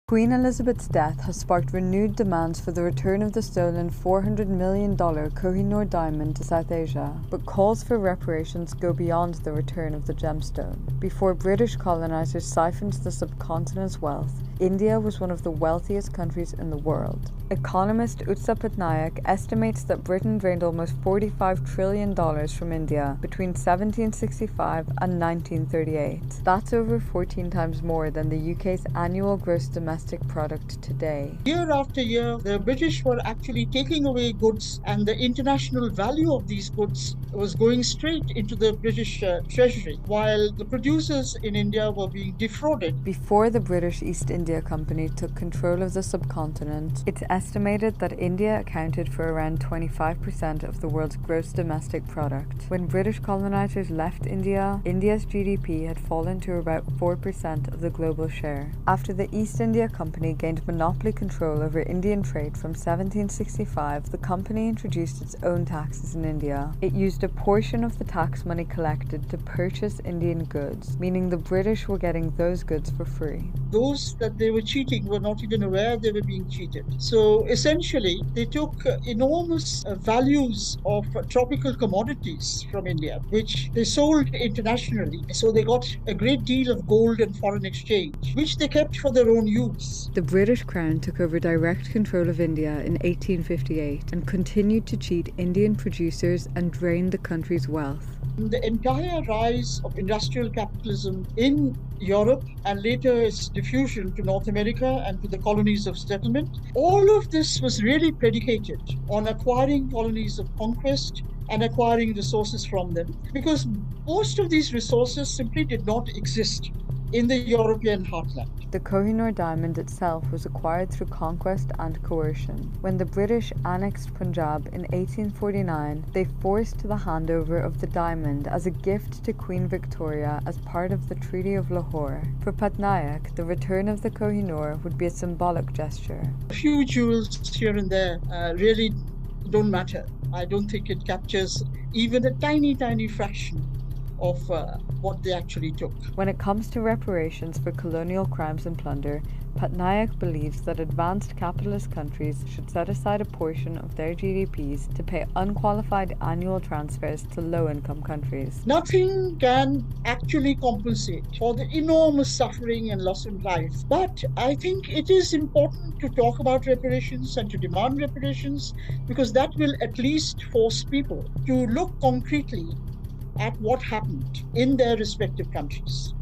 Queen Elizabeth's death has sparked renewed demands for the return of the stolen $400 million Kohinoor diamond to South Asia, but calls for reparations go beyond the return of the gemstone. Before British colonizers siphoned the subcontinent's wealth, India was one of the wealthiest countries in the world. Economist Utsa Patnaik estimates that Britain drained almost $45 trillion from India between 1765 and 1938. That's over 14 times more than the UK's annual gross domestic product today. Year after year, the British were actually taking away goods, and the international value of these goods was going straight into the British treasury, while the producers in India were being defrauded. Before the British East India Company took control of the subcontinent, it's estimated that India accounted for around 25% of the world's gross domestic product. When British colonizers left India, India's GDP had fallen to about 4% of the global share. After the East India Company gained monopoly control over Indian trade from 1765, the company introduced its own taxes in India. It used a portion of the tax money collected to purchase Indian goods, meaning the British were getting those goods for free. Those that they were cheating were not even aware they were being cheated. So essentially, they took enormous values of tropical commodities from India, which they sold internationally. So they got a great deal of gold and foreign exchange, which they kept for their own use. The British Crown took over direct control of India in 1858 and continued to cheat Indian producers and drain the country's wealth. The entire rise of industrial capitalism in Europe and later its diffusion to North America and to the colonies of settlement, all of this was really predicated on acquiring colonies of conquest and acquiring resources from them, because most of these resources simply did not exist in the European heartland. The Kohinoor diamond itself was acquired through conquest and coercion. When the British annexed Punjab in 1849, they forced the handover of the diamond as a gift to Queen Victoria as part of the Treaty of Lahore. For Patnaik, the return of the Kohinoor would be a symbolic gesture. A few jewels here and there really don't matter. I don't think it captures even a tiny, tiny fraction of what they actually took. When it comes to reparations for colonial crimes and plunder, Patnaik believes that advanced capitalist countries should set aside a portion of their GDPs to pay unqualified annual transfers to low-income countries. Nothing can actually compensate for the enormous suffering and loss of life. But I think it is important to talk about reparations and to demand reparations, because that will at least force people to look concretely at what happened in their respective countries.